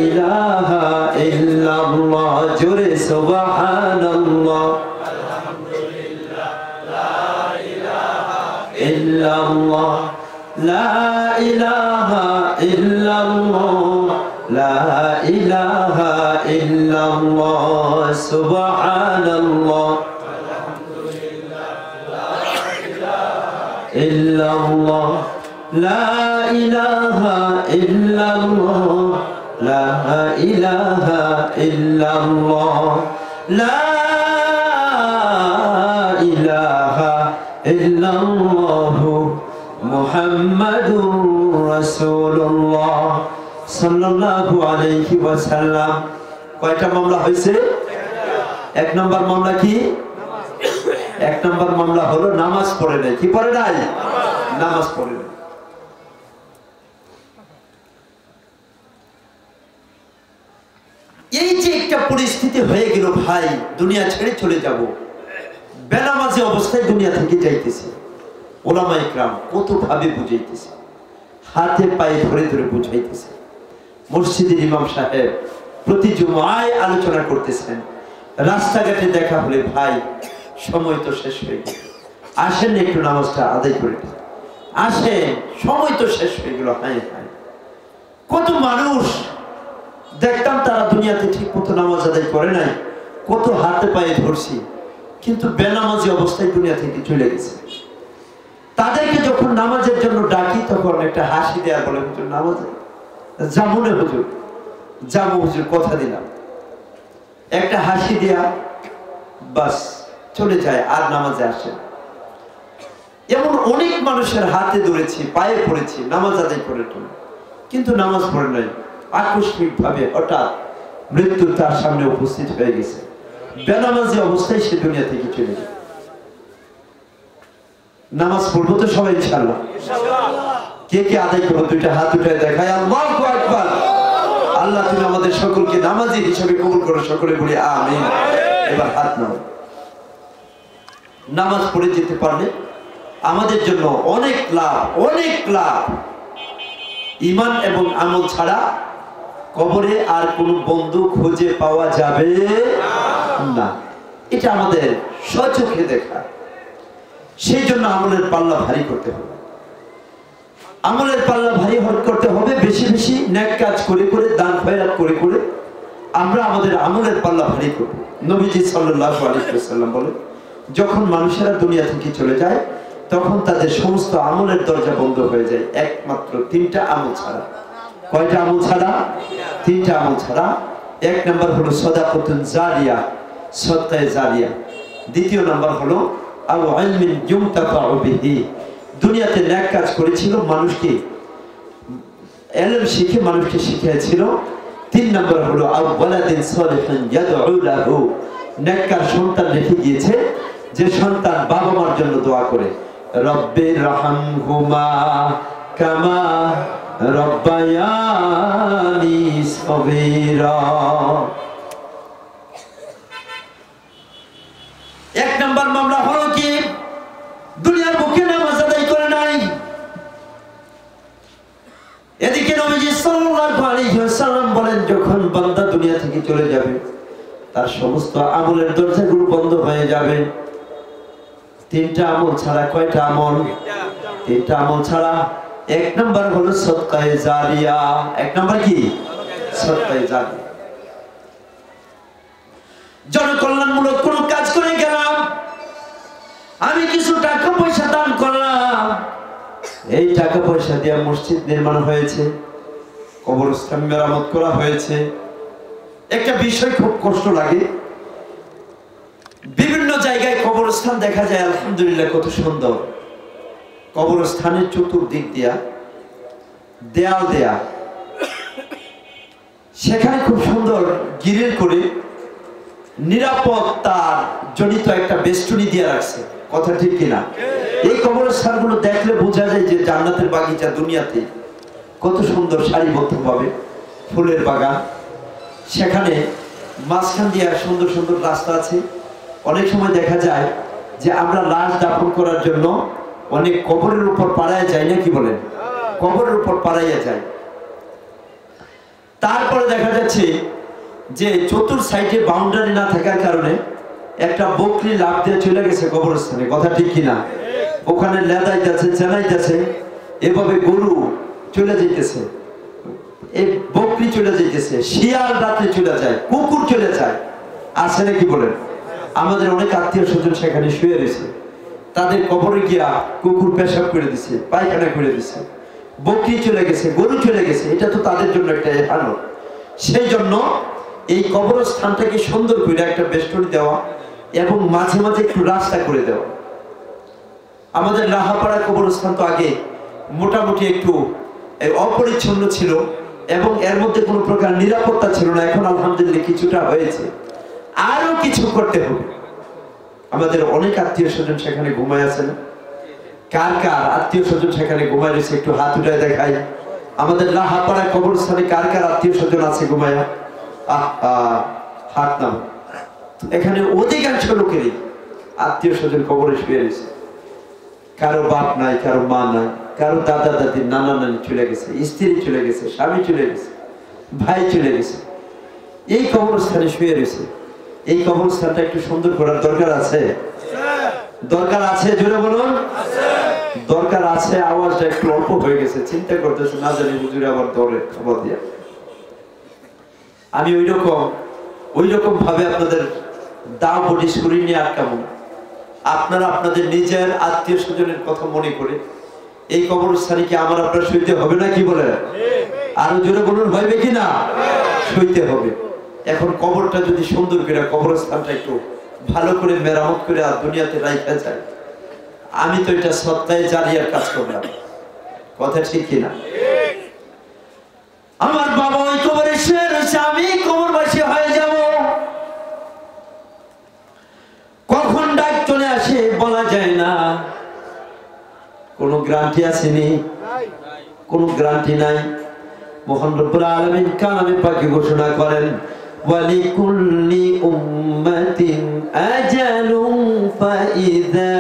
ইলাহা ইল্লাল্লাহ, জোরে সুবহানাল্লাহ আলহামদুলিল্লাহ লা ইলাহা illallah, la ilaha illallah, la ilaha illallah, subhanallah, illallah, la ilaha illallah, la ilaha illallah, la ilaha illallah, Muhammadur Rasulullah sallallahu alayhi wa sallam। কয়টা মামলা হয়েছে? এক নম্বর মামলা কি? এক নম্বর মামলা হলো নামাজ পড়ে নাই। কি পড়ে নাই? নামাজ পড়ে নাই। এই যে একটা পরিস্থিতি হয়ে গেল ভাই, দুনিয়া ছেড়ে চলে যাব, বেনামাজি অবস্থায় দুনিয়া থেকে যাইতেছে। ওলামা ইকরাম কত ভাবে বুঝাইতেছে, হাতে পায়ে ধরে ধরে বুঝাইতেছে। মসজিদের ইমাম সাহেব প্রতি জুমায় আলোচনা করতেছেন। রাস্তাঘাটে দেখা হলে ভাই সময় তো শেষ হয়ে গেল, আসেন একটু নামাজটা আদায় করে আসেন, সময় তো শেষ হয়ে গেল। হায় হায়, কত মানুষ দেখতাম তারা দুনিয়াতে ঠিক মতো নামাজ আদায় করে নাই, কত হাতে পায়ে ধরছি, কিন্তু বেনামাজি অবস্থায় দুনিয়া থেকে চলে গেছে। তাদেরকে যখন নামাজের জন্য ডাকি তখন একটা হাসি দেয়া, বলে হুজুর নামাজ যাবো না, হুজুর যাবো, হুজুর কথা দিলাম, একটা হাসি দেয়া বাস চলে যায়, আর নামাজে আসে। এমন অনেক মানুষের হাতে ধরেছি, পায়ে পড়েছি নামাজ আদায় করে, কিন্তু নামাজ পড়ে নাই। আকস্মিক ভাবে হঠাৎ মৃত্যু তার সামনে উপস্থিত হয়ে গেছে, বেনামাজি অবস্থায় সে দুনিয়া থেকে চলে যায়। নামাজ পড়বো তো সবাই ইনশাআল্লাহ? কে কে আদায় করবো? দুইটা হাত উঠায় দেখায় আল্লাহু আকবার। আল্লাহ তুমি আমাদের সকলকে নামাজি হিসেবে কবুল করো, সকলে বলি আমিন। এবার হাত নাও। নামাজ পড়ে যেতে পারলে আমাদের জন্য অনেক লাভ, অনেক লাভ। ঈমান এবং আমল ছাড়া কবরে আর কোনো বন্ধু খুঁজে পাওয়া যাবে না, এটা আমাদের স্বচক্ষে দেখা। সেই জন্য আমলের পাল্লা ভারী করতে হবে, আমলের পাল্লা ভারী করতে হবে। বেশি বেশি নেক কাজ করে করে, দান খয়রাত করে করে আমরা আমাদের আমলের পাল্লা ভারী করব। নবীজি সাল্লাল্লাহু আলাইহি ওয়াসাল্লাম বলে, যখন মানুষেরা দুনিয়া থেকে চলে যায় তখন তাদের সমস্ত আমলের দরজা বন্ধ হয়ে যায়, একমাত্র তিনটা আমল ছাড়া। কয়টা আমল ছাড়া? তিনটা আমল ছাড়া। এক নাম্বার হলো সাদাকাতুন জারিয়া, সদকায়ে জারিয়া। দ্বিতীয় নাম্বার হলো আও ইলমিন ইউনতাফাউ বিহি, দুনিয়াতে নেক কাজ করেছিল, মানুষকে ইলম শিখে মানুষকে শিখিয়েছিল। তিন নাম্বার হলো আও ওয়ালাদিন সালিহিন ইয়াদউ লাহু, নেককার সন্তান রেখে গিয়েছে, যে সন্তান বাবা মার জন্য দোয়া করে, রব্বির রহমহুমা কামা রব্বায়ানি সগীরা। এক নাম্বার মামলা হলো কি? দুনিয়ার বুকে নামাজ আদায় করে নাই। এদিকে নবীজি সাল্লাল্লাহু আলাইহি ওয়াসাল্লাম বলেন, যখন বান্দা দুনিয়া থেকে চলে যাবে তার সমস্ত আমলের দরজাগুলো বন্ধ হয়ে যাবে। তিনটা আমল ছাড়া। কয়টা আমল? তিনটা আমল ছাড়া। এক নাম্বার হলো সদকায়ে জারিয়া। এক নাম্বার কি? সদকায়ে জারিয়া। জনকল্যাণমূলক কোন কাজ করে গেলাম, আমি কিছু টাকা পয়সা দান করলাম, এই টাকা পয়সা দিয়ে মসজিদ নির্মাণ হয়েছে, কবরস্থান মেরামত করা হয়েছে। একটা বিষয় খুব কষ্ট লাগে, বিভিন্ন জায়গায় কবরস্থান দেখা যায়, আলহামদুলিল্লাহ কত সুন্দর। কবরস্থানের চতুর্দিক দিয়া দেয়াল দেয়া, সেখানে খুব সুন্দর গিরিল করে নিরাপত্তার জনিত একটা বেষ্টনী দিয়ে রাখছে। কথা ঠিক কিনা? এই কবরস্থানগুলো দেখলে বোঝা যায় যে জান্নাতের বাগিচা দুনিয়াতে কত সুন্দর সারিবদ্ধভাবে ফুলের বাগান, সেখানে মাঝখান দিয়ে সুন্দর সুন্দর রাস্তা আছে। অনেক সময় দেখা যায় যে আমরা লাশ দাফন করার জন্য অনেক কবরের উপর পাড়ায় যাই, না কি বলেন? কবরের উপর পাড়াইয়া যায়। তারপরে দেখা যাচ্ছে যে চতুর সাইডে বাউন্ডারি না থাকার কারণে একটা বকরি লাফ দিয়ে চলে গেছে কবরস্থানে। কথা ঠিক কিনা? ওখানে লেদাইতেছে, চেনাইতেছে, এভাবে গরু চলে যাইতেছে, এই বকরি চলে যাইতেছে, শিয়াল রাত্রে চলে যায়, কুকুর চলে যায়। আছে নাকি বলেন? আমাদের অনেক আত্মীয় স্বজন সেখানে শুয়ে রয়েছে, তাদের কবরে গিয়া কুকুর পেশাব করে দিছে, পায়খানা করে দিছে, বকরি চলে গেছে, গরু চলে গেছে। এটা তো তাদের জন্য একটা এহানো। সেই জন্য এই কবরস্থানটাকে সুন্দর করে একটা বেষ্টনী দেওয়া এবং মাঝে মাঝে একটু রাস্তা করে দেওয়া। আমাদের লাহাপাড়া কবরস্থান তো আগে মোটামুটি একটু অপরিচ্ছন্ন ছিল এবং এর মধ্যে কোনো প্রকার নিরাপত্তা ছিল না। এখন আলহামদুলিল্লাহ কিছুটা হয়েছে, আরো কিছু করতে হবে। আমাদের অনেক আত্মীয় স্বজন সেখানে ঘুমায় আছেন। কার কার আত্মীয় স্বজন সেখানে ঘুমায় রয়েছে একটু হাত উঠায় দেখাই। আমাদের লাহাপাড়া কবরস্থানে কার কার আত্মীয় স্বজন আছে ঘুমায়া? হাত নাম। এখানে অধিকাংশ লোকেরই আত্মীয় স্বজন কবরে শুয়ে রয়েছে। কারো বাপ নাই, কারো মা নাই, কারো দাদা দাদি, নানা নানি চলে গেছে, স্ত্রী চলে গেছে, স্বামী চলে গেছে, ভাই চলে গেছে, এই কবরস্থানে শুয়ে রয়েছে। এই কবরস্থানটা একটু সুন্দর করার দরকার আছে, দরকার আছে, জোরে বলুন দরকার আছে। আওয়াজটা একটু অল্প হয়ে গেছে, চিন্তা করতেছে না জানি হুজুরে আবার দৌড়ে খবর দিয়া। আমি ওই রকম ভাবে আপনাদের দাও বডিস করি নিয়ে আটকাবো না। আপনারা আপনাদের নিজের আত্মীয় স্বজনের কথা মনে করে এই কবরস্থানে কি আমার আপনার সইতে হবে না? কি বলে? আরো জোরে বলুন, হইবে কি না? সইতে হবে। এখন কবরটা যদি সুন্দর করে, কবরস্থানটা একটু ভালো করে মেরামত করে আর দুনিয়াতে রাইখা যায়, আমি তো এটা সত্তায় জারিয়ার কাজ করলাম। কথা ঠিক কিনা? আমার বাবা ওই কবরে শুয়ে রয়েছে, আমি কবরবাসী হয়ে যাব। কখন ডাক চলে আসে বলা যায় না, কোনো গ্যারান্টি আসেনি, কোনো গ্যারান্টি নাই। মহান রব্বুল আলামিন কালামে পাকে ঘোষণা করেন, ওয়ালিকুল্লি উম্মাতিন আজালুন ফাইযা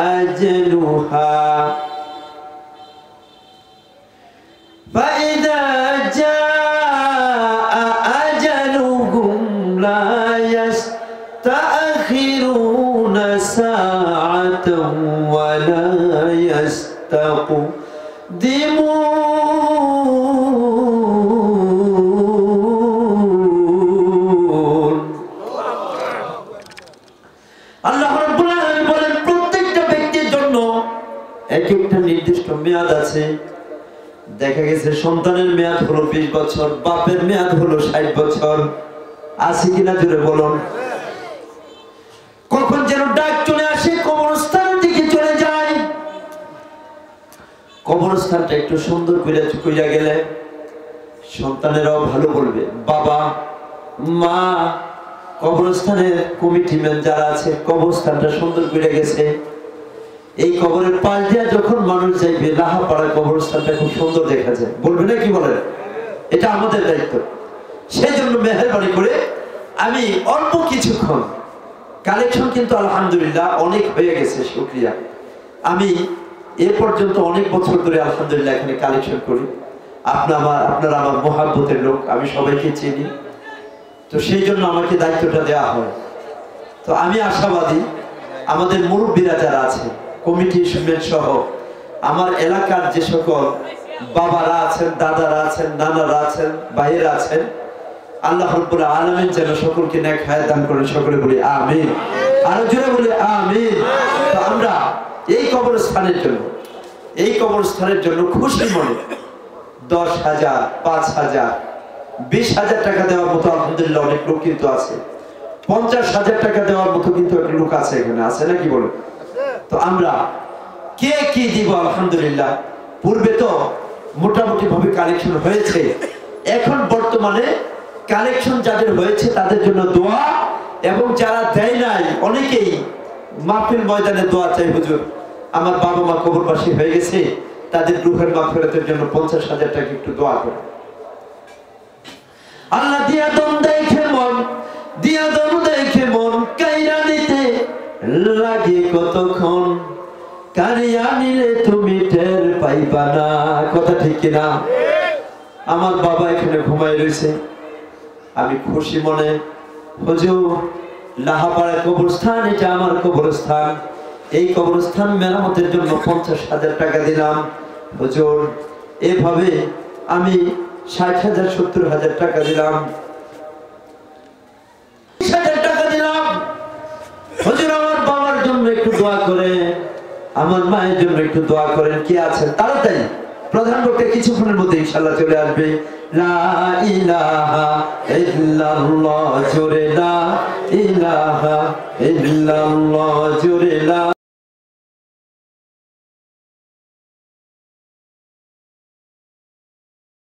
আজালুহা فإذا جاء أجلهم لا يستأخرون ساعة ولا يستقدمون। আল্লাহ রাব্বুল আলামিন বলেন, প্রত্যেকটা ব্যক্তির জন্য এক একটা নির্দিষ্ট মেয়াদ আছে। দেখা গেছে সন্তানের মেয়াদ হলো 20 বছর, বাপের মেয়াদ হলো 60 বছর। আছে কিনা জোরে বলুন। কখন যেন ডাক চলে আসে, কবরস্থানের দিকে চলে যায়। কবরস্থানটা একটু সুন্দর করে কইরা গেলে সন্তানেরাও ভালো বলবে, বাবা মা, কবরস্থানের কমিটি ম্যান যারা আছে, কবরস্থানটা সুন্দর করে গেছে। এই কবরের পাশ দিয়া যখন মানুষ যাইবে, লাহাপাড়া কবরস্থানটা খুব সুন্দর দেখা যায়, বলবে না? কি বলে? এটা আমাদের দায়িত্ব। সেই জন্য মেহেরবানি করে আমি অল্প কিছুক্ষণ কালেকশন, কিন্তু আলহামদুলিল্লাহ অনেক হয়ে গেছে, শুকরিয়া। আমি এ পর্যন্ত অনেক বছর ধরে আলহামদুলিল্লাহ এখানে কালেকশন করি। আপনারা আমার মহাব্বতের লোক, আমি সবাইকে চিনি, তো সেই জন্য আমাকে দায়িত্বটা দেওয়া হয়। তো আমি আশাবাদী আমাদের মুরব্বীরা যারা আছে, কমিটি সহ আমার এলাকার যে সকল বাবারা আছেন, দাদারা আছেন, নানারা আছেন, ভাইয়েরা আছেন, আল্লাহ রাব্বুল আলামিন যেন সকলকে নেক হায়াত দান করেন। সকলে বলি আমিন, আরো জোরে বলি আমিন। তো আমরা এই কবরস্থানের জন্য খুশি মনে 10,000, 5,000, 20,000 টাকা দেওয়ার মতো আলহামদুলিল্লাহ অনেক লোক কিন্তু আছে। 50,000 টাকা দেওয়ার মতো কিন্তু একটা লোক আছে এখানে, আছে নাকি বলো? তো আমরা কে কি দিব? আলহামদুলিল্লাহ পূর্বে তো মোটামুটি ভাবে কালেকশন হয়েছে। এখন বর্তমানে কালেকশন যাদের হয়েছে তাদের জন্য দোয়া, এবং যারা দেয় নাই অনেকেই মাহফিল ময়দানে দোয়া চাই, হুজুর আমার বাবা মা কবরবাসী হয়ে গেছে, তাদের রূহের মাগফিরাতের জন্য 50,000 টাকা একটু দোয়া করে। আল্লাহ দিয়া দম দেখে মন কাইরা নিতে লাগে কতক্ষণ, কারিয়া নিলে তুমি টের পাইবা না। কথা ঠিক কিনা? আমার বাবা এখানে ঘুমায় রয়েছে। আমি খুশি মনে, হুজুর লাহাপাড়া কবরস্থান, এটা আমার কবরস্থান, এই কবরস্থান মেরামতের জন্য 50,000 টাকা দিলাম। হুজুর এভাবে আমি 60,000 70,000 টাকা দিলাম, 20,000 টাকা দিলাম। হুজুর আমার বাবার জন্য একটু দোয়া করেন, আমার মায়ের জন্য একটু দোয়া করেন। কে আছেন তাড়াতাড়ি? প্রধান বক্তা কিছুক্ষণের মধ্যে ইনশাআল্লাহ চলে আসবে। লা ইলাহা ইল্লাল্লাহ, জোরে লা ইলাহা ইল্লাল্লাহ, জোরে লা